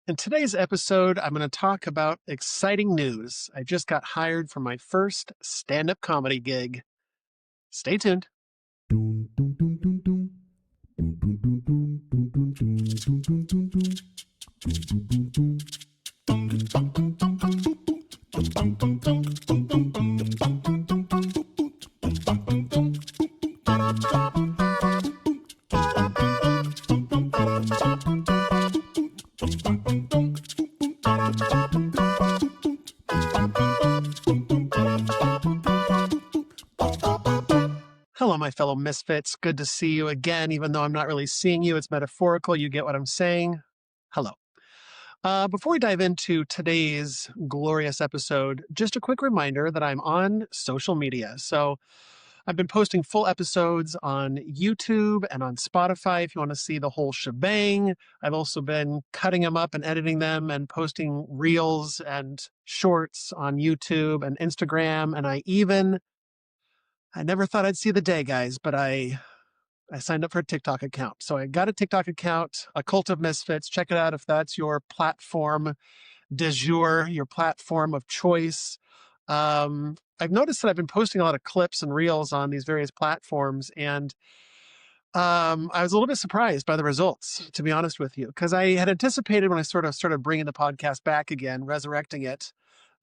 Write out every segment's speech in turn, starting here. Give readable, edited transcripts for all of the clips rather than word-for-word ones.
In today's episode, I'm going to talk about exciting news. I just got hired for my first stand up comedy gig. Stay tuned. Dun, dun, dun, dun, dun. Dun, dun, dun, dun, dun, dun, dun, dun, dun, dun, dun. Dun, dun, dun, dun. Dun, dun, dun, dun, dun, dun. Dun, dun, dun, dun. Dun, dun, dun. Dun, dun, dun, dun. Dun, dun, dun, Hello, my fellow misfits. Good to see you again, even though I'm not really seeing you. It's metaphorical. You get what I'm saying. Hello. Before we dive into today's glorious episode, just a quick reminder that I'm on social media. So I've been posting full episodes on YouTube and on Spotify if you want to see the whole shebang. I've also been cutting them up and editing them and posting reels and shorts on YouTube and Instagram. And I never thought I'd see the day, guys, but I signed up for a TikTok account. So I got a TikTok account, a Cult of Misfits. Check it out if that's your platform de jour, your platform of choice. I've noticed that I've been posting a lot of clips and reels on these various platforms, and I was a little bit surprised by the results, to be honest with you, because I had anticipated when I sort of started bringing the podcast back again, resurrecting it,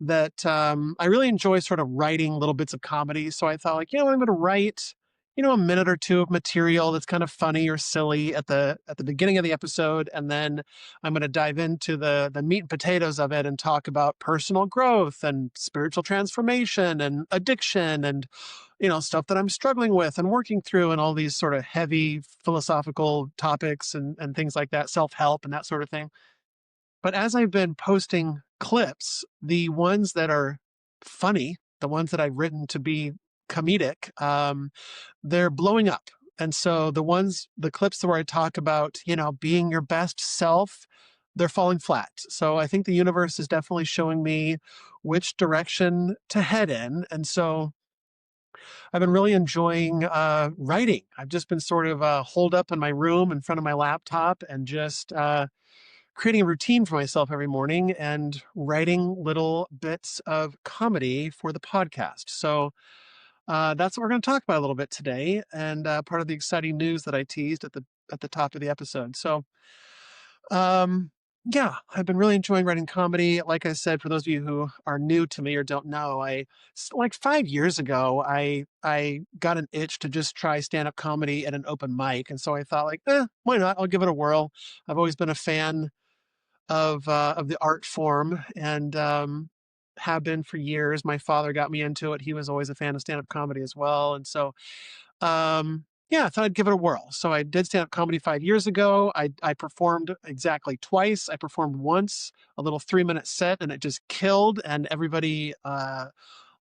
that I really enjoy sort of writing little bits of comedy. So I thought, like, I'm going to write, a minute or two of material that's kind of funny or silly at the beginning of the episode, and then I'm going to dive into the meat and potatoes of it and talk about personal growth and spiritual transformation and addiction and stuff that I'm struggling with and working through and all these sort of heavy philosophical topics and things like that, self-help and that sort of thing. But as I've been posting clips, the ones that are funny, the ones that I've written to be comedic, they're blowing up. And so the clips where I talk about, being your best self, they're falling flat. So I think the universe is definitely showing me which direction to head in. And so I've been really enjoying writing. I've just been sort of holed up in my room in front of my laptop and just creating a routine for myself every morning and writing little bits of comedy for the podcast. So that's what we're going to talk about a little bit today, and part of the exciting news that I teased at the top of the episode. So, yeah, I've been really enjoying writing comedy. Like I said, for those of you who are new to me or don't know, like 5 years ago, I got an itch to just try stand-up comedy at an open mic, and so I thought, like, why not? I'll give it a whirl. I've always been a fan of the art form, and have been for years. My father got me into it. He was always a fan of stand-up comedy as well, and so yeah, I thought I'd give it a whirl. So I did stand-up comedy 5 years ago. I performed exactly twice. I performed once, a little 3-minute set, and it just killed, and everybody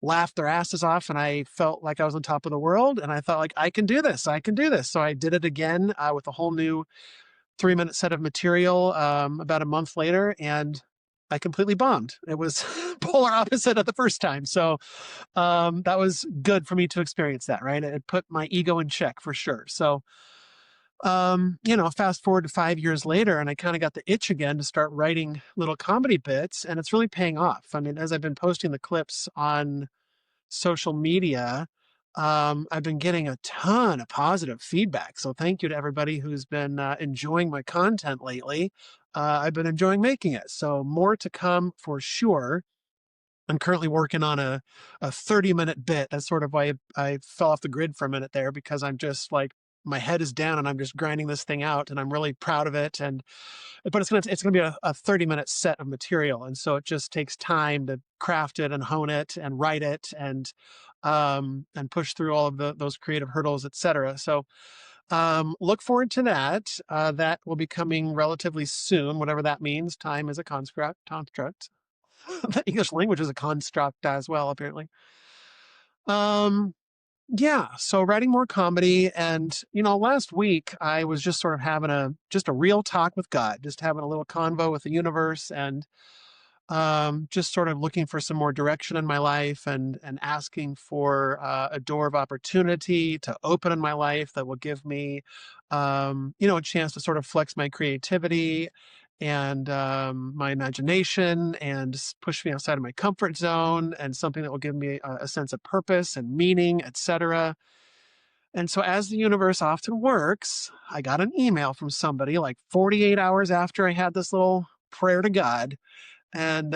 laughed their asses off, and I felt like I was on top of the world. And I thought, like, I can do this. I can do this. So I did it again with a whole new 3-minute set of material about a month later, and I completely bombed. It was polar opposite of the first time. So that was good for me to experience that, right? It put my ego in check for sure. So, fast forward to 5 years later, and I kind of got the itch again to start writing little comedy bits, and it's really paying off. I mean, as I've been posting the clips on social media, I've been getting a ton of positive feedback. So thank you to everybody who's been enjoying my content lately. I've been enjoying making it. So more to come for sure. I'm currently working on a 30-minute bit. That's sort of why I fell off the grid for a minute there, because I'm just like, my head is down and I'm just grinding this thing out, and I'm really proud of it. But it's gonna be a 30-minute set of material, and so it just takes time to craft it and hone it and write it and push through all of those creative hurdles, etc. So look forward to that. That will be coming relatively soon, whatever that means. Time is a construct. The English language is a construct as well, apparently. Um, yeah, so writing more comedy, and last week I was just sort of having a real talk with God, just having a little convo with the universe, and just sort of looking for some more direction in my life, and asking for a door of opportunity to open in my life that will give me a chance to sort of flex my creativity and my imagination, and push me outside of my comfort zone, and something that will give me a sense of purpose and meaning, etc. And so, as the universe often works, I got an email from somebody like 48 hours after I had this little prayer to God. And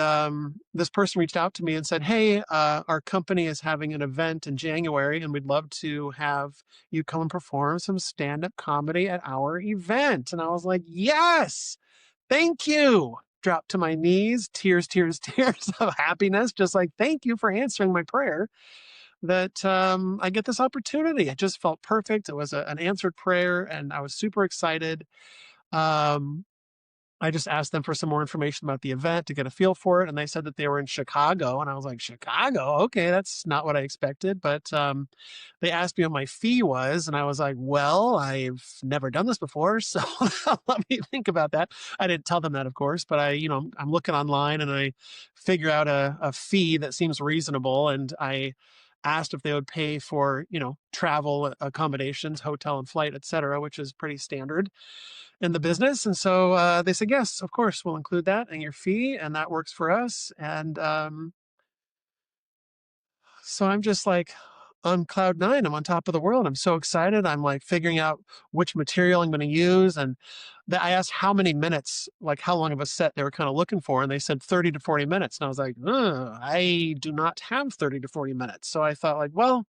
this person reached out to me and said, "Hey, our company is having an event in January, and we'd love to have you come and perform some stand up comedy at our event." And I was like, "Yes, thank you." Dropped to my knees, tears, tears, tears of happiness, just like, "Thank you for answering my prayer that I get this opportunity." It just felt perfect. It was an answered prayer, and I was super excited. Um, I just asked them for some more information about the event to get a feel for it, and they said that they were in Chicago, and I was like, "Chicago? Okay, that's not what I expected." But they asked me what my fee was, and I was like, "Well, I've never done this before, so let me think about that." I didn't tell them that, of course, but I'm looking online and I figure out a fee that seems reasonable, and I asked if they would pay for, travel accommodations, hotel and flight, etc., which is pretty standard in the business. And so they said, "Yes, of course, we'll include that in your fee, and that works for us." And so I'm just like on cloud nine. I'm on top of the world. I'm so excited. I'm like figuring out which material I'm going to use. And I asked how many minutes, like how long of a set they were kind of looking for. And they said 30 to 40 minutes. And I was like, I do not have 30 to 40 minutes. So I thought, like, well,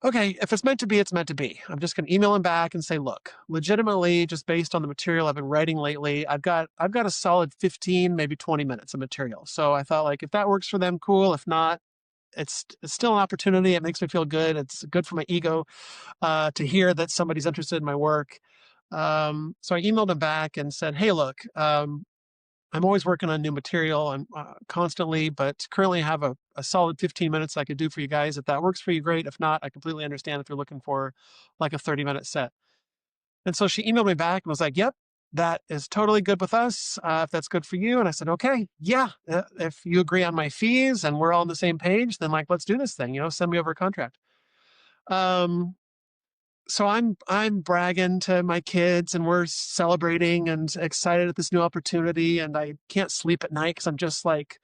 okay, if it's meant to be, it's meant to be. I'm just going to email him back and say, "Look, legitimately, just based on the material I've been writing lately, I've got a solid 15, maybe 20 minutes of material." So I thought, like, if that works for them, cool. If not, it's still an opportunity. It makes me feel good. It's good for my ego to hear that somebody's interested in my work. So I emailed him back and said, "Hey, look, I'm always working on new material and constantly, but currently I have a solid 15 minutes I could do for you guys. If that works for you, great. If not, I completely understand if you're looking for like a 30-minute set." And so she emailed me back and was like, "Yep, that is totally good with us. If that's good for you." And I said, "Okay, yeah, if you agree on my fees and we're all on the same page, then like, let's do this thing, send me over a contract." Um, so I'm bragging to my kids, and we're celebrating and excited at this new opportunity, and I can't sleep at night because I'm just like,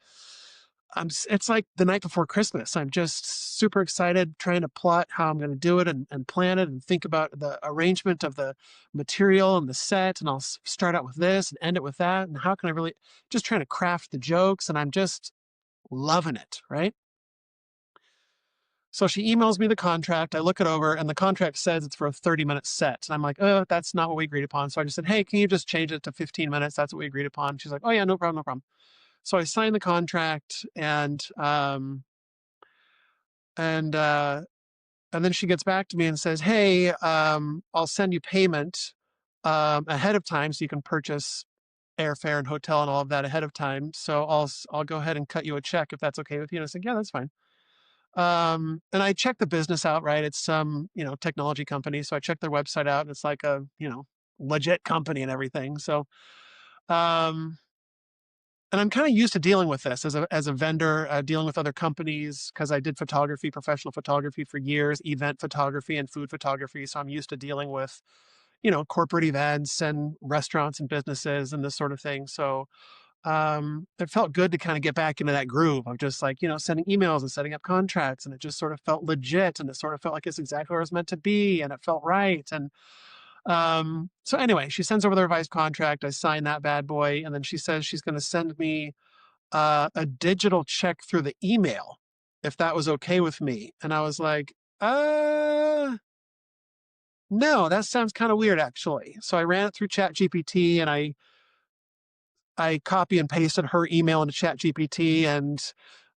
it's like the night before Christmas. I'm just super excited, trying to plot how I'm going to do it, and plan it and think about the arrangement of the material and the set. And I'll start out with this and end it with that. And how can I really, just trying to craft the jokes, and I'm just loving it. Right. So she emails me the contract. I look it over, and the contract says it's for a 30-minute set. And I'm like, "Oh, that's not what we agreed upon." So I just said, "Hey, can you just change it to 15 minutes? That's what we agreed upon." She's like, "Oh yeah, no problem, no problem." So I signed the contract, and and then she gets back to me and says, "Hey, I'll send you payment ahead of time, so you can purchase airfare and hotel and all of that ahead of time. So I'll go ahead and cut you a check if that's okay with you." And I said, "Yeah, that's fine." And I checked the business out, right? It's some, technology company. So I checked their website out, and it's like a, legit company and everything. So, um, and I'm kind of used to dealing with this as a vendor, dealing with other companies, because I did photography, professional photography for years, event photography and food photography. So I'm used to dealing with, corporate events and restaurants and businesses and this sort of thing. So it felt good to kind of get back into that groove of just like, sending emails and setting up contracts. And it just sort of felt legit, and it sort of felt like it's exactly where it was meant to be, and it felt right. And so anyway, she sends over the revised contract. I sign that bad boy. And then she says she's going to send me a digital check through the email if that was okay with me. And I was like, no, that sounds kind of weird, actually. So I ran it through ChatGPT, and I copy and pasted her email into ChatGPT, and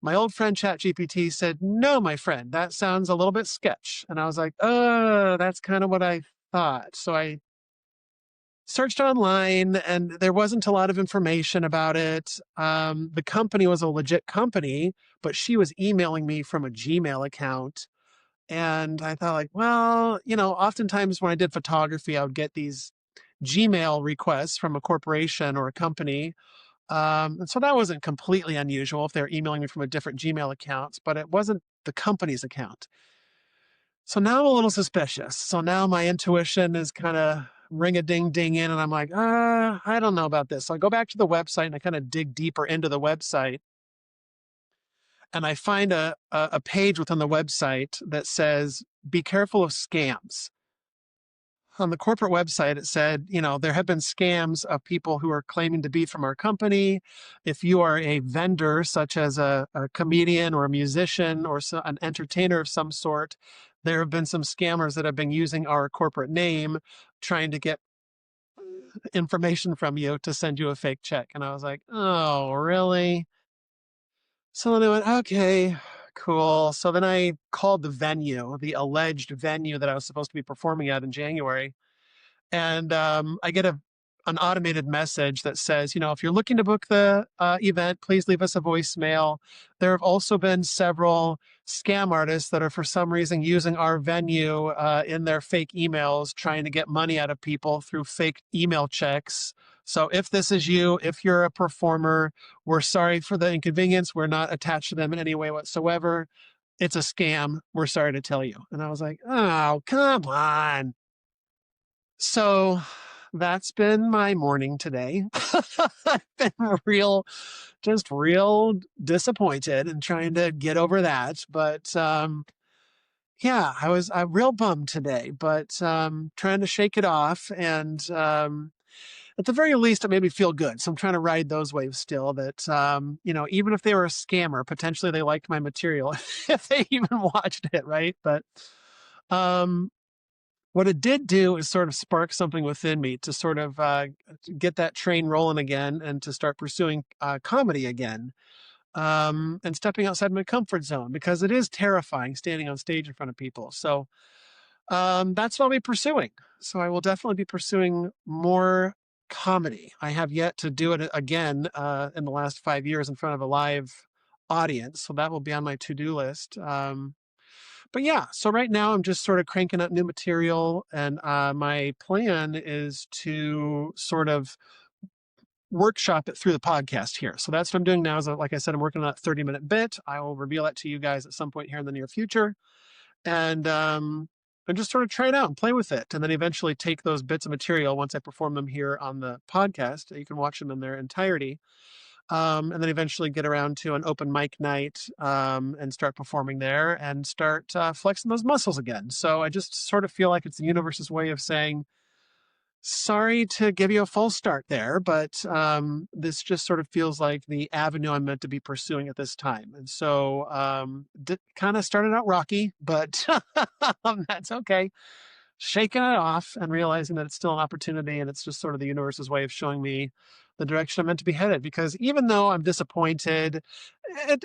my old friend ChatGPT said, "No, my friend, that sounds a little bit sketch." And I was like, that's kind of what I thought. So I searched online, and there wasn't a lot of information about it. The company was a legit company, but she was emailing me from a Gmail account. And I thought, like, well, oftentimes when I did photography, I would get these Gmail requests from a corporation or a company. And so that wasn't completely unusual if they're emailing me from a different Gmail account, but it wasn't the company's account. So now I'm a little suspicious. So now my intuition is kind of ring a ding ding in, and I'm like, I don't know about this. So I go back to the website and I kind of dig deeper into the website, and I find a page within the website that says, be careful of scams. On the corporate website, it said, there have been scams of people who are claiming to be from our company. If you are a vendor, such as a comedian or a musician or an entertainer of some sort, there have been some scammers that have been using our corporate name, trying to get information from you to send you a fake check. And I was like, oh, really? So then I went, okay, cool. So then I called the venue, the alleged venue that I was supposed to be performing at in January. And I get an automated message that says, if you're looking to book the event, please leave us a voicemail. There have also been several scam artists that are for some reason using our venue in their fake emails, trying to get money out of people through fake email checks. So if this is you, if you're a performer, we're sorry for the inconvenience. We're not attached to them in any way whatsoever. It's a scam. We're sorry to tell you. And I was like, oh, come on. So that's been my morning today. I've been just real disappointed and trying to get over that. But yeah, I'm real bummed today, but trying to shake it off. And at the very least, it made me feel good. So I'm trying to ride those waves still, that, even if they were a scammer, potentially they liked my material if they even watched it, right? But um, what it did do is sort of spark something within me to sort of get that train rolling again and to start pursuing comedy again, and stepping outside my comfort zone, because it is terrifying standing on stage in front of people. So that's what I'll be pursuing. So I will definitely be pursuing more comedy. I have yet to do it again in the last 5 years in front of a live audience. So that will be on my to-do list. But yeah, so right now I'm just sort of cranking out new material, and my plan is to sort of workshop it through the podcast here. So that's what I'm doing now. Is, like I said, I'm working on that 30-minute bit. I will reveal that to you guys at some point here in the near future, and just sort of try it out and play with it, and then eventually take those bits of material once I perform them here on the podcast. You can watch them in their entirety. And then eventually get around to an open mic night, and start performing there and start flexing those muscles again. So I just sort of feel like it's the universe's way of saying, sorry to give you a false start there, but this just sort of feels like the avenue I'm meant to be pursuing at this time. And so kind of started out rocky, but that's okay. Shaking it off and realizing that it's still an opportunity, and it's just sort of the universe's way of showing me the direction I'm meant to be headed. Because even though I'm disappointed, it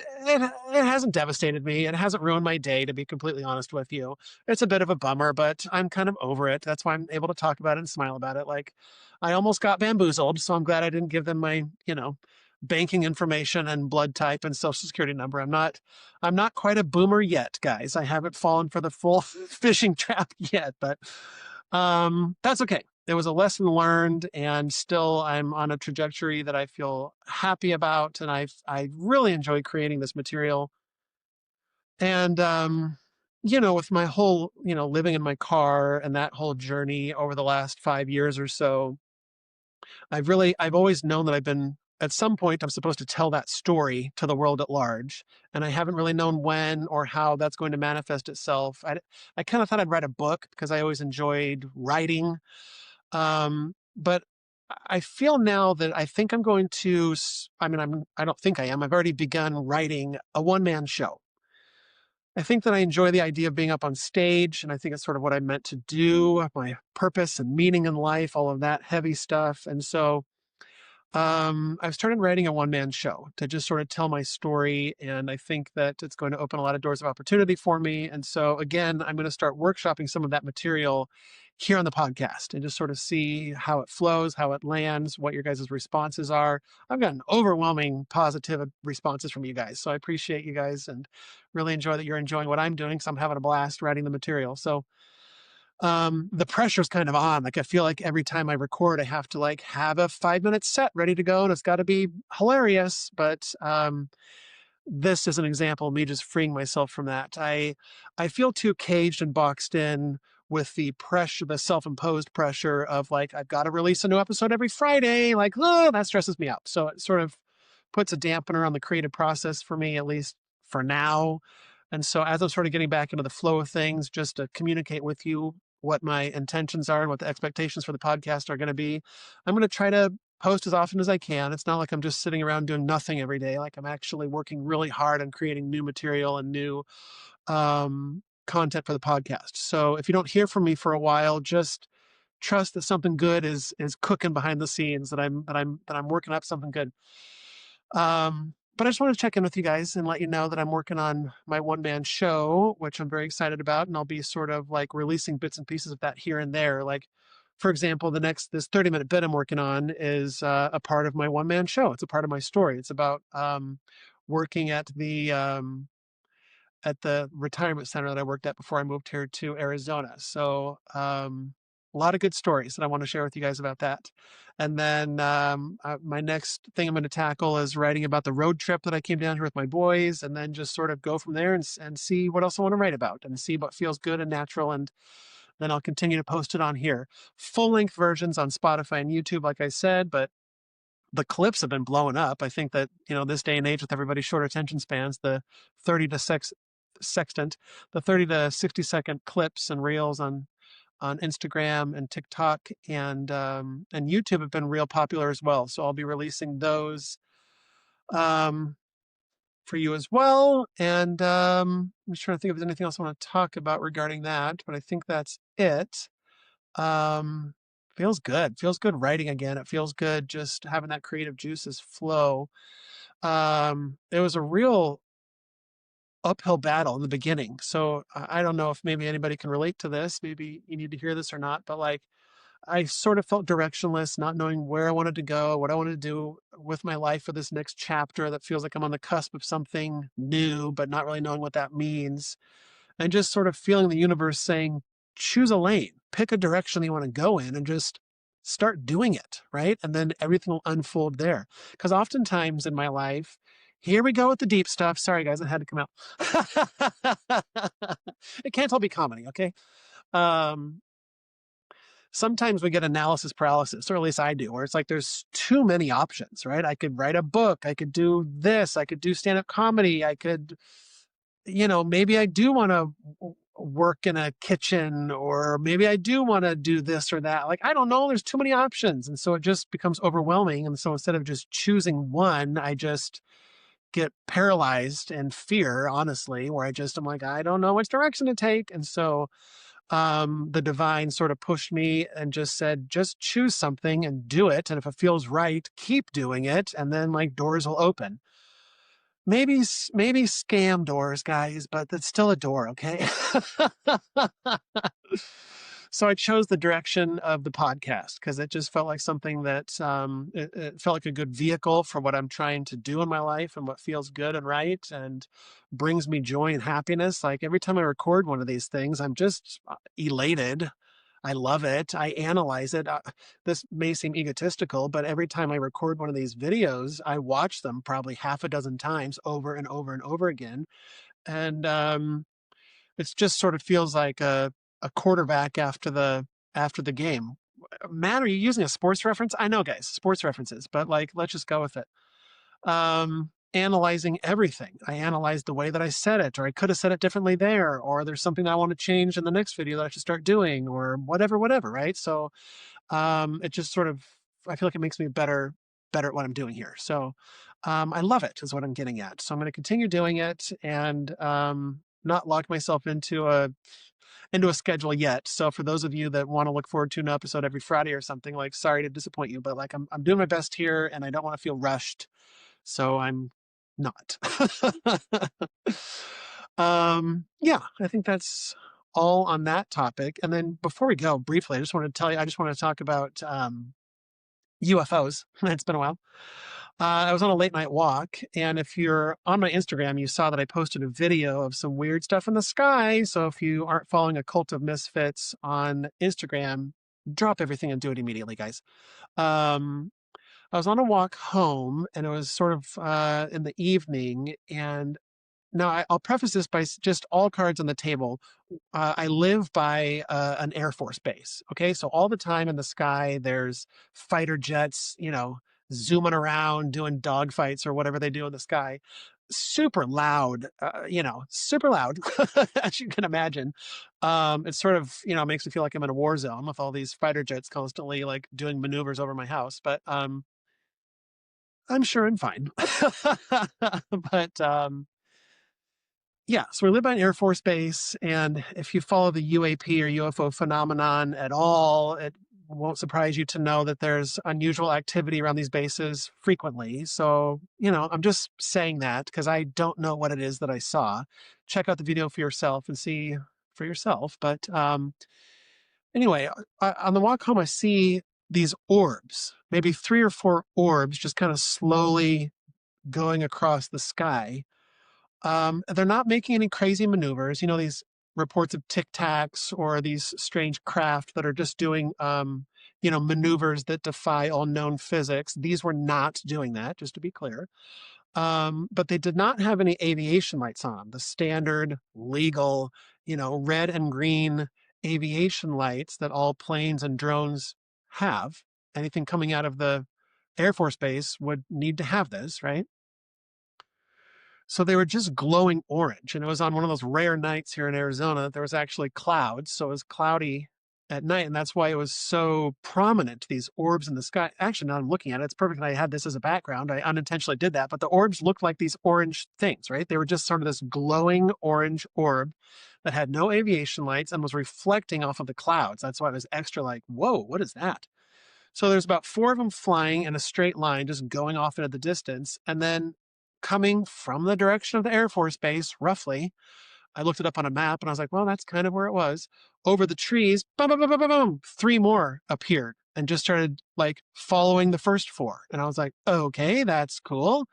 hasn't devastated me. It hasn't ruined my day, to be completely honest with you. It's a bit of a bummer, but I'm kind of over it. That's why I'm able to talk about it and smile about it. Like, I almost got bamboozled, so I'm glad I didn't give them my, banking information and blood type and social security number. I'm not quite a boomer yet, guys. I haven't fallen for the full phishing trap yet, but that's okay. There was a lesson learned, and still I'm on a trajectory that I feel happy about, and I really enjoy creating this material. And with my whole, living in my car and that whole journey over the last 5 years or so, I've always known that at some point, I'm supposed to tell that story to the world at large. And I haven't really known when or how that's going to manifest itself. I kind of thought I'd write a book because I always enjoyed writing. But I feel now that I think I'm going to, I don't think I am. I've already begun writing a one-man show. I think that I enjoy the idea of being up on stage, and I think it's sort of what I'm meant to do, my purpose and meaning in life, all of that heavy stuff. And so I've started writing a one-man show to just sort of tell my story, and I think that it's going to open a lot of doors of opportunity for me. And so again, I'm going to start workshopping some of that material here on the podcast and just sort of see how it flows, how it lands, what your guys' responses are. I've gotten overwhelming positive responses from you guys, so I appreciate you guys and really enjoy that you're enjoying what I'm doing, because I'm having a blast writing the material. So the pressure's kind of on. Like, I feel like every time I record, I have to have a 5-minute set ready to go, and it's got to be hilarious. But this is an example of me just freeing myself from that. I feel too caged and boxed in with the pressure, the self-imposed pressure of like, I've got to release a new episode every Friday. Like, oh, that stresses me out. So it sort of puts a dampener on the creative process for me, at least for now. And so as I'm sort of getting back into the flow of things, just to communicate with you what my intentions are and what the expectations for the podcast are going to be, I'm going to try to post as often as I can. It's not like I'm just sitting around doing nothing every day. Like I'm actually working really hard on creating new material and new content for the podcast. So if you don't hear from me for a while, just trust that something good is cooking behind the scenes, that I'm working up something good. But I just want to check in with you guys and let you know that I'm working on my one-man show, which I'm very excited about, and I'll be sort of like releasing bits and pieces of that here and there. Like, for example, this 30-minute bit I'm working on is a part of my one-man show. It's a part of my story. It's about working at the retirement center that I worked at before I moved here to Arizona. So a lot of good stories that I want to share with you guys about that. And then my next thing I'm going to tackle is writing about the road trip that I came down here with my boys, and then just sort of go from there and see what else I want to write about and see what feels good and natural. And then I'll continue to post it on here. Full length versions on Spotify and YouTube, like I said, but the clips have been blowing up. I think that, this day and age with everybody's short attention spans, the 30 to 6 sextant, the 30 to 60-second clips and reels on Instagram and TikTok and YouTube have been real popular as well. So I'll be releasing those for you as well. And I'm just trying to think if there's anything else I want to talk about regarding that, but I think that's it. Um, feels good writing again. It feels good just having that creative juices flow. It was a real uphill battle in the beginning. So I don't know if maybe anybody can relate to this. Maybe you need to hear this or not, but like I sort of felt directionless, not knowing where I wanted to go, what I wanted to do with my life for this next chapter that feels like I'm on the cusp of something new, but not really knowing what that means. And just sort of feeling the universe saying, choose a lane, pick a direction you want to go in and just start doing it, right? And then everything will unfold there. Because oftentimes in my life, here we go with the deep stuff. Sorry, guys, it had to come out. It can't all be comedy, okay? Um, Sometimes we get analysis paralysis, or at least I do, where it's like there's too many options, right? I could write a book, I could do this, I could do stand-up comedy, I could, maybe I do want to work in a kitchen, or maybe I do want to do this or that. Like, I don't know, there's too many options. And so it just becomes overwhelming. And so instead of just choosing one, I just get paralyzed in fear, honestly, where I'm like, I don't know which direction to take. And so the divine sort of pushed me and just said, just choose something and do it. And if it feels right, keep doing it. And then like doors will open. Maybe scam doors, guys, but it's still a door, okay? So I chose the direction of the podcast because it just felt like something that it felt like a good vehicle for what I'm trying to do in my life and what feels good and right and brings me joy and happiness. Like every time I record one of these things, I'm just elated. I love it. I analyze it. This may seem egotistical, but every time I record one of these videos, I watch them probably half a dozen times over and over and over again. And it's just sort of feels like a quarterback after the game. Matt, are you using a sports reference? I know, guys, sports references, but like, let's just go with it. Analyzing everything. I analyzed the way that I said it, or I could have said it differently there, or there's something I want to change in the next video that I should start doing, or whatever, right? So it just sort of, I feel like it makes me better at what I'm doing here. So I love it is what I'm getting at. So I'm going to continue doing it and not lock myself into a schedule yet. So for those of you that want to look forward to an episode every Friday or something, like, sorry to disappoint you, but like I'm doing my best here and I don't want to feel rushed. So I'm not. Yeah, I think that's all on that topic. And then before we go, briefly, I just want to talk about UFOs. It's been a while. I was on a late night walk, and if you're on my Instagram, you saw that I posted a video of some weird stuff in the sky. So if you aren't following a Cult of Misfits on Instagram, drop everything and do it immediately, guys. I was on a walk home, and it was sort of in the evening, and now I'll preface this by just all cards on the table. I live by an Air Force base. Okay. So all the time in the sky, there's fighter jets, zooming around, doing dogfights or whatever they do in the sky. Super loud, super loud, as you can imagine. It's sort of, makes me feel like I'm in a war zone with all these fighter jets constantly like doing maneuvers over my house. But I'm sure I'm fine. But yeah, so we live by an Air Force base, and if you follow the UAP or UFO phenomenon at all, it won't surprise you to know that there's unusual activity around these bases frequently. So, I'm just saying that because I don't know what it is that I saw. Check out the video for yourself and see for yourself. But anyway, on the walk home, I see these orbs, maybe 3 or 4 orbs, just kind of slowly going across the sky. They're not making any crazy maneuvers. These reports of tic tacs or these strange craft that are just doing, maneuvers that defy all known physics. These were not doing that, just to be clear. But they did not have any aviation lights on. The standard, legal, red and green aviation lights that all planes and drones have. Anything coming out of the Air Force Base would need to have this, right? So they were just glowing orange. And it was on one of those rare nights here in Arizona. There was actually clouds. So it was cloudy at night. And that's why it was so prominent, these orbs in the sky. Actually, now I'm looking at it, it's perfect. I had this as a background. I unintentionally did that. But the orbs looked like these orange things, right? They were just sort of this glowing orange orb that had no aviation lights and was reflecting off of the clouds. That's why it was extra like, whoa, what is that? So there's about 4 of them flying in a straight line, just going off into the distance. And then coming from the direction of the Air Force Base, roughly, I looked it up on a map and I was like, well, that's kind of where it was. Over the trees, boom, boom, boom, boom, boom, boom, 3 more appeared and just started like following the first 4. And I was like, okay, that's cool.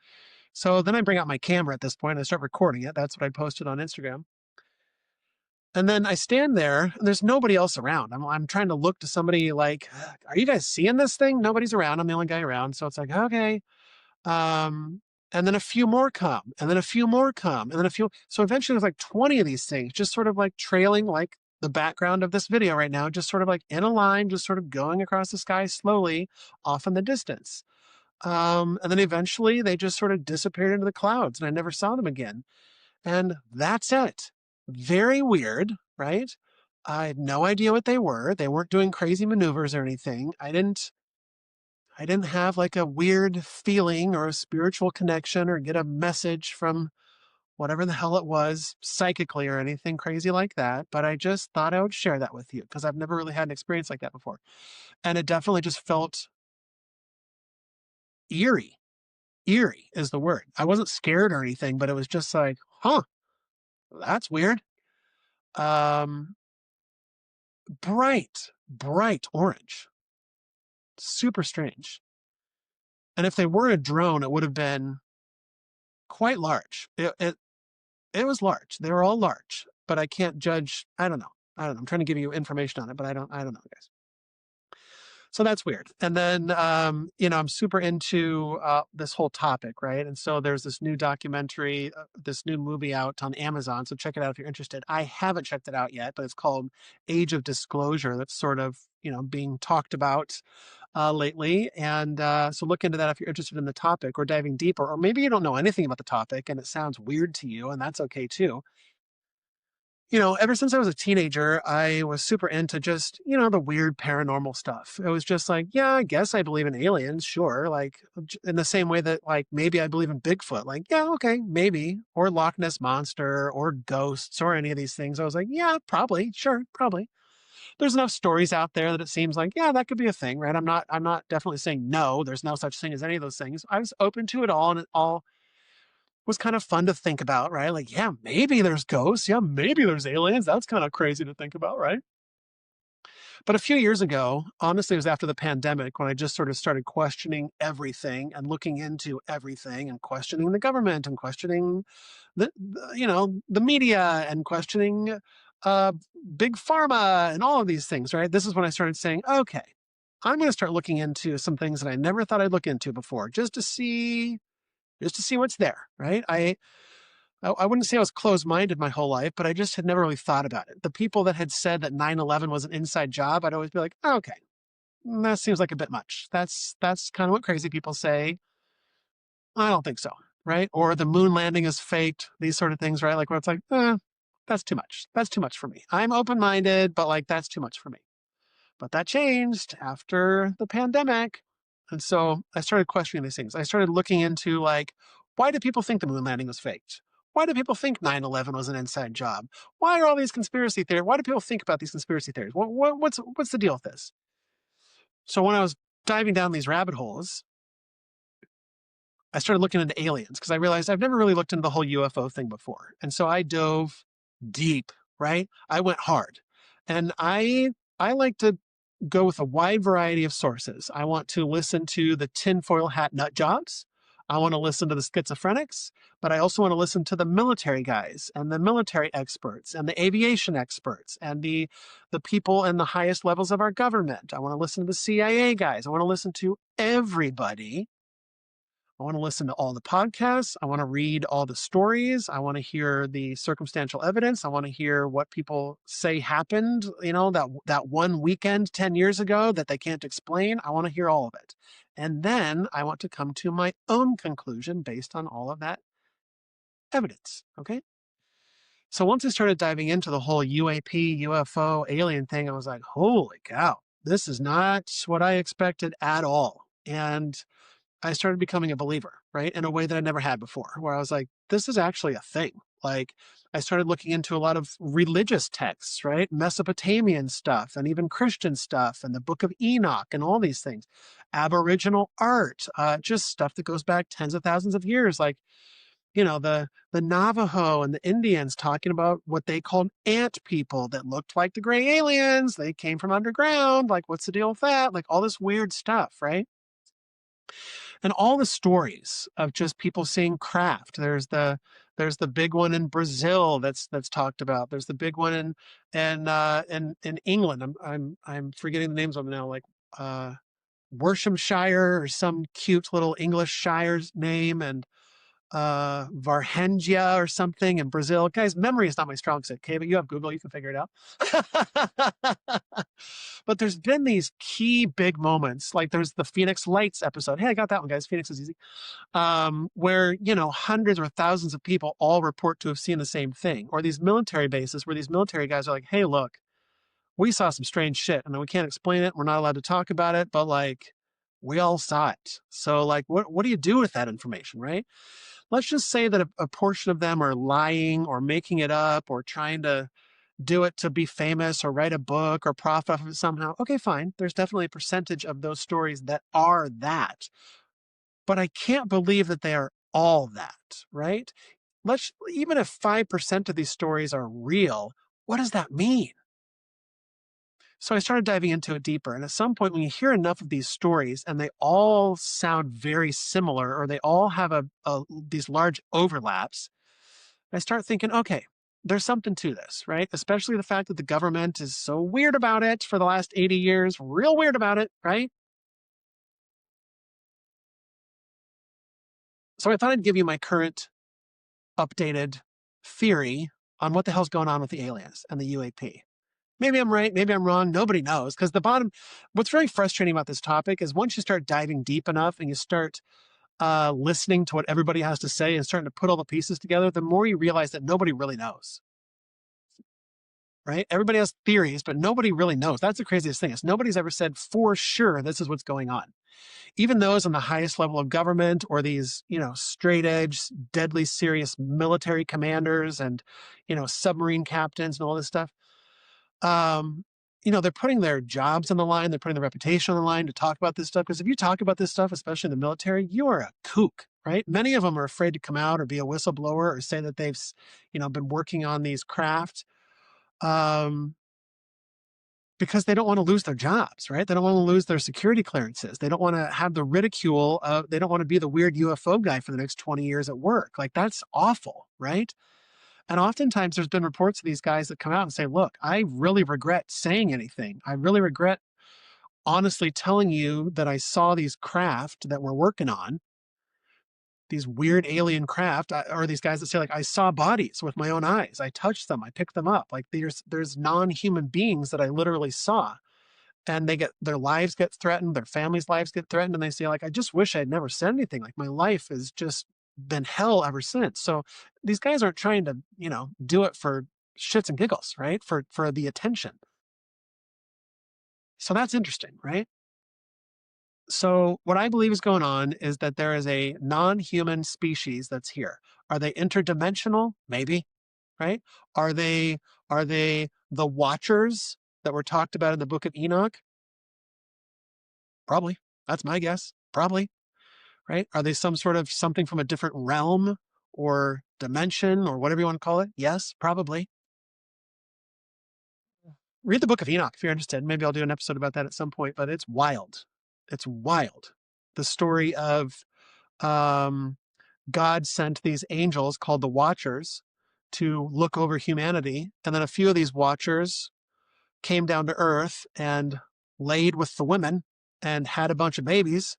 So then I bring out my camera at this point and I start recording it. That's what I posted on Instagram. And then I stand there and there's nobody else around. I'm trying to look to somebody like, are you guys seeing this thing? Nobody's around. I'm the only guy around. So it's like, okay. Um, and then a few more come, and then a few more come, and then a few. So eventually there's like 20 of these things just sort of like trailing like the background of this video right now, just sort of like in a line, just sort of going across the sky slowly off in the distance. And then eventually they just sort of disappeared into the clouds and I never saw them again. And that's it. Very weird, right? I had no idea what they were. They weren't doing crazy maneuvers or anything. I didn't have like a weird feeling or a spiritual connection or get a message from whatever the hell it was psychically or anything crazy like that. But I just thought I would share that with you because I've never really had an experience like that before. And it definitely just felt eerie. Eerie is the word. I wasn't scared or anything, but it was just like, huh, that's weird. Um, bright orange. Super strange. And if they were a drone, it would have been quite large. It was large. They were all large, but I can't judge. I don't know. I'm trying to give you information on it, but I don't know, guys. So that's weird. And then, I'm super into this whole topic, right? And so there's this new documentary, this new movie out on Amazon. So check it out if you're interested. I haven't checked it out yet, but it's called Age of Disclosure. That's sort of, being talked about lately. And so look into that if you're interested in the topic or diving deeper, or maybe you don't know anything about the topic and it sounds weird to you, and that's okay too. Ever since I was a teenager, I was super into just, the weird paranormal stuff. It was just like, yeah, I guess I believe in aliens, sure. Like, in the same way that, like, maybe I believe in Bigfoot. Like, yeah, okay, maybe. Or Loch Ness Monster or ghosts or any of these things. I was like, yeah, probably, sure, probably. There's enough stories out there that it seems like, yeah, that could be a thing, right? I'm not definitely saying no, there's no such thing as any of those things. I was open to it all, and it all was kind of fun to think about, right? Like, yeah, maybe there's ghosts. Yeah, maybe there's aliens. That's kind of crazy to think about, right? But a few years ago, honestly, it was after the pandemic when I just sort of started questioning everything and looking into everything and questioning the government and questioning the media and questioning uh, big pharma and all of these things, right? This is when I started saying, okay, I'm going to start looking into some things that I never thought I'd look into before, just to see what's there, right? I wouldn't say I was closed-minded my whole life, but I just had never really thought about it. The people that had said that 9/11 was an inside job, I'd always be like, oh, okay, that seems like a bit much. That's kind of what crazy people say. I don't think so, right? Or the moon landing is faked, these sort of things, right? Like where it's like, that's too much. That's too much for me. I'm open-minded, but like that's too much for me. But that changed after the pandemic. And so I started questioning these things. I started looking into like, why do people think the moon landing was faked? Why do people think 9/11 was an inside job? Why are all these conspiracy theories? Why do people think about these conspiracy theories? What's the deal with this? So when I was diving down these rabbit holes, I started looking into aliens because I realized I've never really looked into the whole UFO thing before. And so I dove deep, right? I went hard. And I like to go with a wide variety of sources. I want to listen to the tinfoil hat nut jobs. I want to listen to the schizophrenics, but I also want to listen to the military guys and the military experts and the aviation experts and the people in the highest levels of our government. I want to listen to the CIA guys. I want to listen to everybody. I want to listen to all the podcasts. I want to read all the stories. I want to hear the circumstantial evidence. I want to hear what people say happened, that one weekend 10 years ago that they can't explain. I want to hear all of it. And then I want to come to my own conclusion based on all of that evidence. Okay. So once I started diving into the whole UAP, UFO, alien thing, I was like, holy cow, this is not what I expected at all. And I started becoming a believer, right? In a way that I never had before, where I was like, this is actually a thing. Like, I started looking into a lot of religious texts, right? Mesopotamian stuff and even Christian stuff and the Book of Enoch and all these things. Aboriginal art, just stuff that goes back tens of thousands of years. Like, the Navajo and the Indians talking about what they called ant people that looked like the gray aliens. They came from underground. Like, what's the deal with that? Like, all this weird stuff, right? And all the stories of just people seeing craft. There's the big one in Brazil that's talked about. There's the big one in England. I'm forgetting the names of them now, like Worcestershire or some cute little English shire's name, and Varhengia or something in Brazil. Guys, memory is not my strong suit, okay? But you have Google, you can figure it out. But there's been these key big moments, like there's the Phoenix Lights episode. Hey, I got that one, guys. Phoenix is easy. Where, hundreds or thousands of people all report to have seen the same thing. Or these military bases where these military guys are like, hey, look, we saw some strange shit and we can't explain it. We're not allowed to talk about it, but like, we all saw it. So like, what do you do with that information, right? Let's just say that a portion of them are lying or making it up or trying to do it to be famous or write a book or profit off of it somehow. Okay, fine. There's definitely a percentage of those stories that are that. But I can't believe that they are all that, right? Even if 5% of these stories are real, what does that mean? So I started diving into it deeper. And at some point, when you hear enough of these stories and they all sound very similar, or they all have these large overlaps, I start thinking, okay, there's something to this, right? Especially the fact that the government is so weird about it for the last 80 years, real weird about it, right? So I thought I'd give you my current updated theory on what the hell's going on with the aliens and the UAP. Maybe I'm right, maybe I'm wrong. Nobody knows. Because what's very frustrating about this topic is once you start diving deep enough and you start listening to what everybody has to say and starting to put all the pieces together, the more you realize that nobody really knows. Right? Everybody has theories, but nobody really knows. That's the craziest thing is nobody's ever said for sure this is what's going on. Even those on the highest level of government or these, straight edge, deadly serious military commanders and, submarine captains and all this stuff, they're putting their jobs on the line. They're putting their reputation on the line to talk about this stuff. Because if you talk about this stuff, especially in the military, you are a kook, right? Many of them are afraid to come out or be a whistleblower or say that they've, been working on these craft. Because they don't want to lose their jobs, right? They don't want to lose their security clearances. They don't want to have the ridicule of, they don't want to be the weird UFO guy for the next 20 years at work. Like that's awful, right? And oftentimes there's been reports of these guys that come out and say, look, I really regret saying anything. I really regret honestly telling you that I saw these craft that we're working on these weird alien craft, or these guys that say like, I saw bodies with my own eyes, I touched them, I picked them up. Like there's non-human beings that I literally saw, and their lives get threatened, their families' lives get threatened, and they say like, I just wish I had never said anything. Like my life has just been hell ever since. So these guys aren't trying to, do it for shits and giggles, right? For the attention. So that's interesting, right? So what I believe is going on is that there is a non-human species that's here. Are they interdimensional? Maybe, right? Are they are they the watchers that were talked about in the book of Enoch? Probably. That's my guess. Probably, right? Are they some sort of something from a different realm or dimension or whatever you want to call it? Yes, probably. Read the book of Enoch if you're interested. Maybe I'll do an episode about that at some point, but it's wild. It's wild. The story of um, God sent these angels called the Watchers to look over humanity. And then a few of these Watchers came down to earth and laid with the women and had a bunch of babies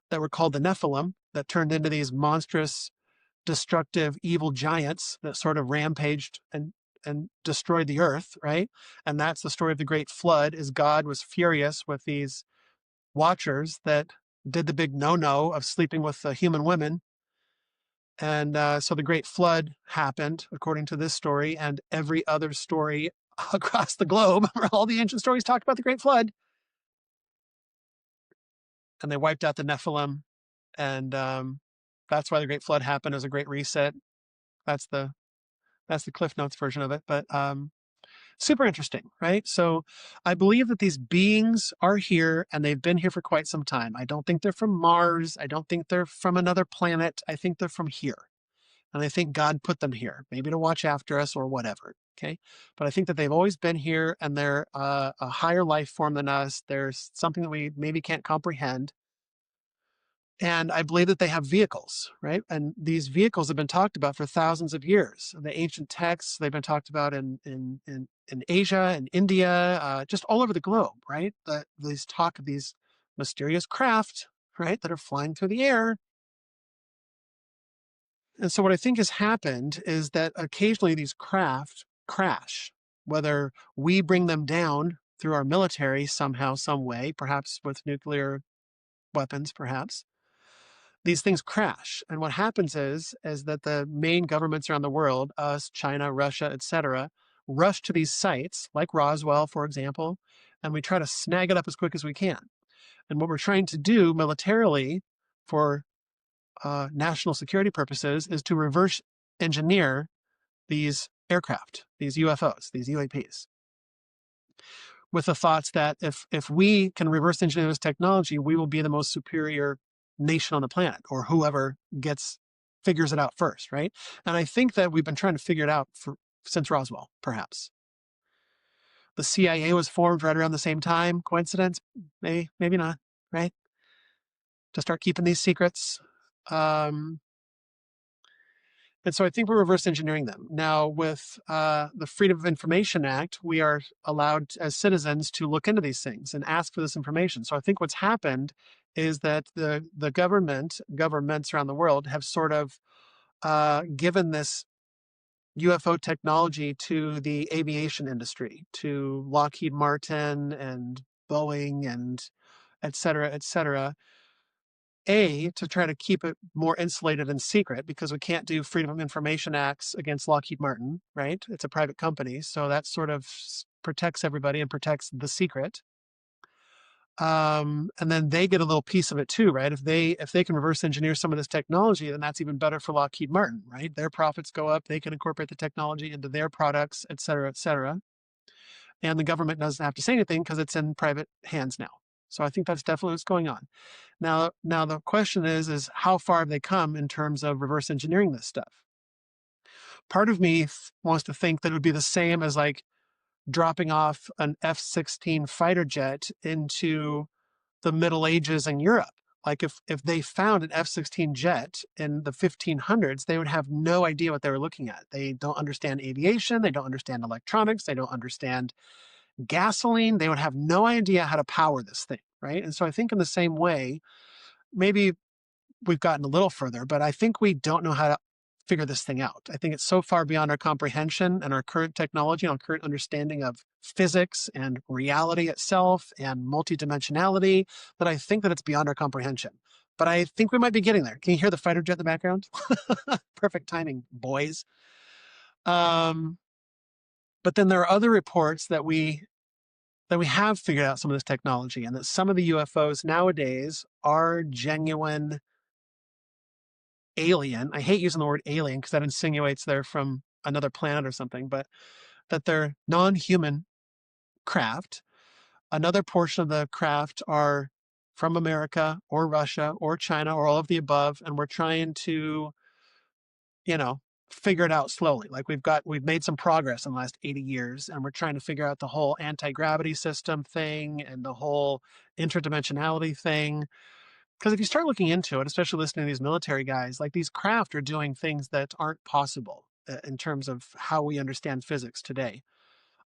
that were called the Nephilim that turned into these monstrous, destructive, evil giants that sort of rampaged and destroyed the earth, right? And that's the story of the great flood, is God was furious with these Watchers that did the big no-no of sleeping with the human women. And so the great flood happened, according to this story, and every other story across the globe. All the ancient stories talk about the great flood. And they wiped out the Nephilim. And that's why the great flood happened, as a great reset. That's the Cliff Notes version of it. But super interesting, right? So I believe that these beings are here, and they've been here for quite some time. I don't think they're from Mars. I don't think they're from another planet. I think they're from here. And I think God put them here, maybe to watch after us or whatever. Okay. But I think that they've always been here, and they're a higher life form than us. There's something that we maybe can't comprehend. And I believe that they have vehicles, right? And these vehicles have been talked about for thousands of years. The ancient texts, they've been talked about in Asia and India, just all over the globe, right? These talk of these mysterious craft, right, that are flying through the air. And so what I think has happened is that occasionally these craft crash, whether we bring them down through our military somehow, some way, perhaps with nuclear weapons, perhaps. These things crash. And what happens is that the main governments around the world, us, China, Russia, etc., rush to these sites, like Roswell, for example, and we try to snag it up as quick as we can. And what we're trying to do militarily for national security purposes is to reverse engineer these aircraft, these UFOs, these UAPs, with the thoughts that if we can reverse engineer this technology, we will be the most superior nation on the planet, or whoever figures it out first, right? And I think that we've been trying to figure it out since Roswell, perhaps. The CIA was formed right around the same time. Coincidence? Maybe not, right? To start keeping these secrets. And so I think we're reverse engineering them. Now, with the Freedom of Information Act, we are allowed as citizens to look into these things and ask for this information. So I think what's happened is that the governments around the world have sort of given this UFO technology to the aviation industry, to Lockheed Martin and Boeing and et cetera, to try to keep it more insulated and secret, because we can't do Freedom of Information Acts against Lockheed Martin, right? It's a private company. So that sort of protects everybody and protects the secret. And then they get a little piece of it too, right? If they can reverse engineer some of this technology, then that's even better for Lockheed Martin, right? Their profits go up. They can incorporate the technology into their products, et cetera, et cetera. And the government doesn't have to say anything because it's in private hands now. So I think that's definitely what's going on. Now the question is how far have they come in terms of reverse engineering this stuff? Part of me wants to think that it would be the same as like dropping off an F-16 fighter jet into the Middle Ages in Europe. Like if they found an F-16 jet in the 1500s, they would have no idea what they were looking at. They don't understand aviation. They don't understand electronics. They don't understand gasoline. They would have no idea how to power this thing, right? And so I think in the same way, maybe we've gotten a little further, but I think we don't know how to figure this thing out. I think it's so far beyond our comprehension and our current technology and our current understanding of physics and reality itself and multidimensionality that I think that it's beyond our comprehension. But I think we might be getting there. Can you hear the fighter jet in the background? Perfect timing, boys. Um, but then there are other reports that we have figured out some of this technology and that some of the UFOs nowadays are genuine alien. I hate using the word alien because that insinuates they're from another planet or something, but that they're non-human craft. Another portion of the craft are from America or Russia or China or all of the above, and we're trying to, you know, figure it out slowly. Like we've made some progress in the last 80 years, and we're trying to figure out the whole anti-gravity system thing and the whole interdimensionality thing. Because if you start looking into it, especially listening to these military guys, like these craft are doing things that aren't possible in terms of how we understand physics today.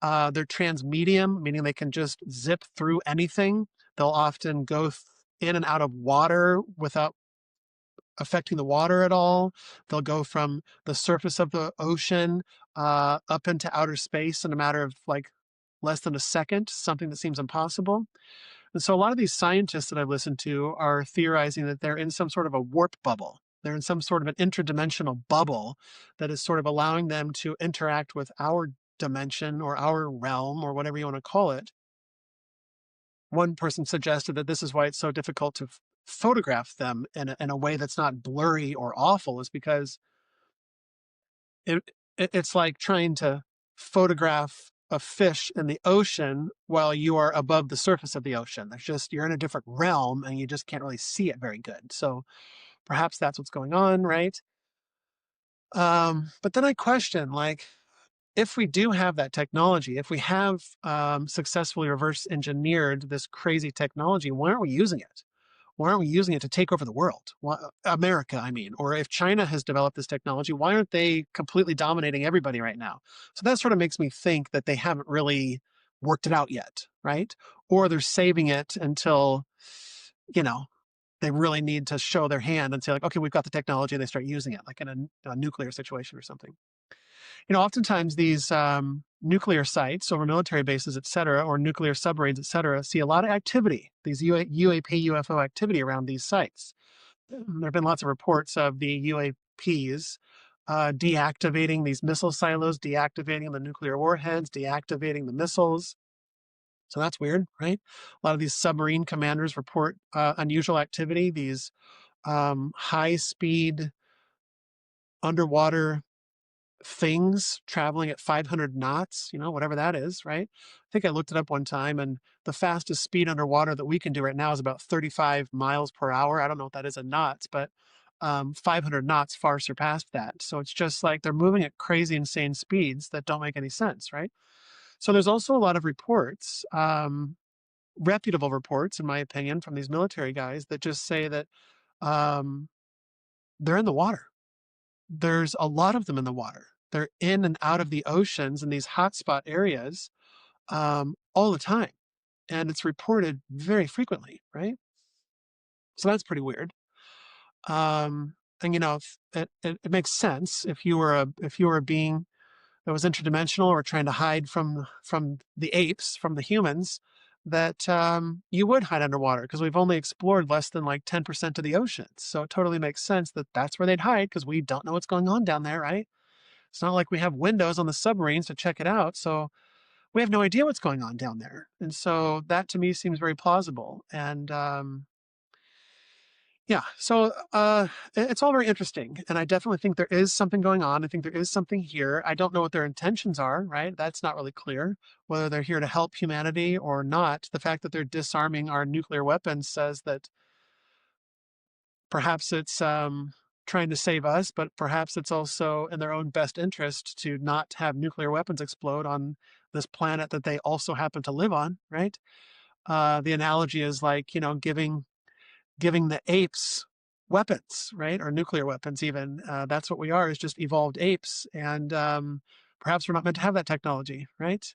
They're transmedium, meaning they can just zip through anything. They'll often go in and out of water without affecting the water at all. They'll go from the surface of the ocean up into outer space in a matter of like less than a second, something that seems impossible. And so a lot of these scientists that I've listened to are theorizing that they're in some sort of a warp bubble. They're in some sort of an interdimensional bubble that is sort of allowing them to interact with our dimension or our realm or whatever you want to call it. One person suggested that this is why it's so difficult to photograph them in a way that's not blurry or awful, is because it's like trying to photograph a fish in the ocean while you are above the surface of the ocean. There's just, you're in a different realm and you just can't really see it very good. So perhaps that's what's going on, right? But then I question, like, if we do have that technology, if we have successfully reverse engineered this crazy technology, why aren't we using it? Why aren't we using it to take over the world? America, I mean, or if China has developed this technology, why aren't they completely dominating everybody right now? So that sort of makes me think that they haven't really worked it out yet, right? Or they're saving it until, you know, they really need to show their hand and say like, okay, we've got the technology, and they start using it, like in a nuclear situation or something. Oftentimes these nuclear sites over military bases, et cetera, or nuclear submarines, et cetera, see a lot of activity, these UAP, UFO activity around these sites. There have been lots of reports of the UAPs deactivating these missile silos, deactivating the nuclear warheads, deactivating the missiles. So that's weird, right? A lot of these submarine commanders report unusual activity, these high-speed underwater things traveling at 500 knots, whatever that is, right? I think I looked it up one time, and the fastest speed underwater that we can do right now is about 35 miles per hour. I don't know what that is in knots, but 500 knots far surpassed that. So it's just like they're moving at crazy, insane speeds that don't make any sense, right? So there's also a lot of reports, reputable reports, in my opinion, from these military guys that just say that um, they're in the water. There's a lot of them in the water. They're in and out of the oceans in these hotspot areas all the time. And it's reported very frequently, right? So that's pretty weird. And it makes sense if you were a being that was interdimensional or trying to hide from the apes, from the humans, that you would hide underwater, because we've only explored less than like 10% of the oceans. So it totally makes sense that that's where they'd hide, because we don't know what's going on down there, right? It's not like we have windows on the submarines to check it out. So we have no idea what's going on down there. And so that to me seems very plausible. And yeah, so it's all very interesting. And I definitely think there is something going on. I think there is something here. I don't know what their intentions are, right? That's not really clear, whether they're here to help humanity or not. The fact that they're disarming our nuclear weapons says that perhaps it's trying to save us, but perhaps it's also in their own best interest to not have nuclear weapons explode on this planet that they also happen to live on, right? The analogy is like, giving the apes weapons, right? Or nuclear weapons even. That's what we are, is just evolved apes. And perhaps we're not meant to have that technology, right?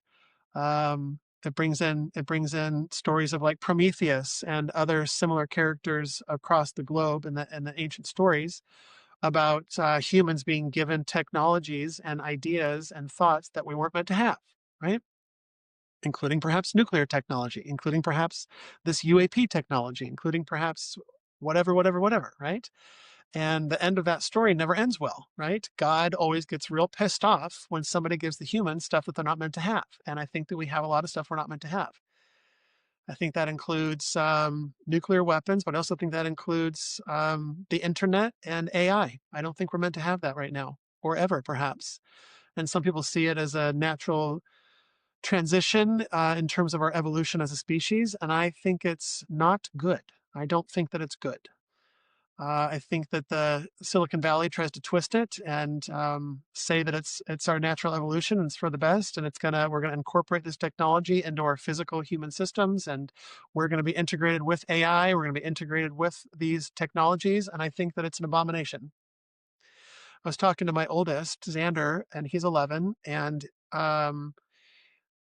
it brings in stories of like Prometheus and other similar characters across the globe in the ancient stories about humans being given technologies and ideas and thoughts that we weren't meant to have, right? Including perhaps nuclear technology, including perhaps this UAP technology, including perhaps whatever, right? And the end of that story never ends well, right? God always gets real pissed off when somebody gives the humans stuff that they're not meant to have. And I think that we have a lot of stuff we're not meant to have. I think that includes nuclear weapons, but I also think that includes the internet and AI. I don't think we're meant to have that right now or ever, perhaps. And some people see it as a natural transition in terms of our evolution as a species. And I think it's not good. I don't think that it's good. I think that the Silicon Valley tries to twist it and say that it's our natural evolution and it's for the best, and we're gonna incorporate this technology into our physical human systems, and we're gonna be integrated with AI. We're gonna be integrated with these technologies, and I think that it's an abomination. I was talking to my oldest, Xander, and he's 11, and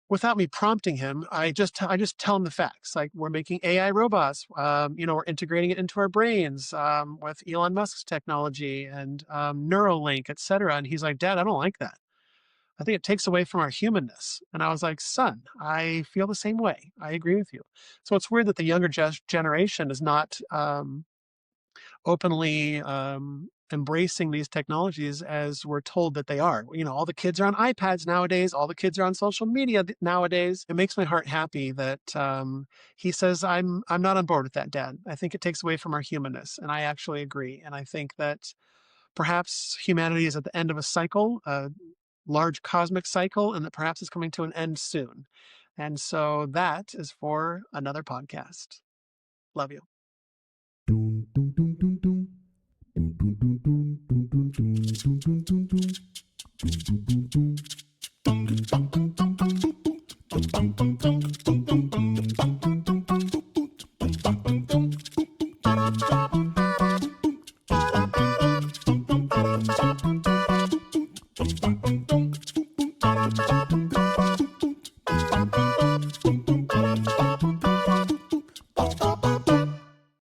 without me prompting him, I just tell him the facts. Like, we're making AI robots. We're integrating it into our brains with Elon Musk's technology and Neuralink, et cetera. And he's like, Dad, I don't like that. I think it takes away from our humanness. And I was like, son, I feel the same way. I agree with you. So it's weird that the younger generation is not openly embracing these technologies as we're told that they are. All the kids are on iPads nowadays. All the kids are on social media nowadays. It makes my heart happy that he says, I'm not on board with that, Dad. I think it takes away from our humanness, and I actually agree. And I think that perhaps humanity is at the end of a cycle, a large cosmic cycle, and that perhaps it's coming to an end soon. And so that is for another podcast. Love you. Dun, dun, dun, dun, dun. Dun, dun, dun, dun, dun, dun, dun, dun, dun, dun, dun. Dun, dun, dun, dun. Dun, dun, dun, dun.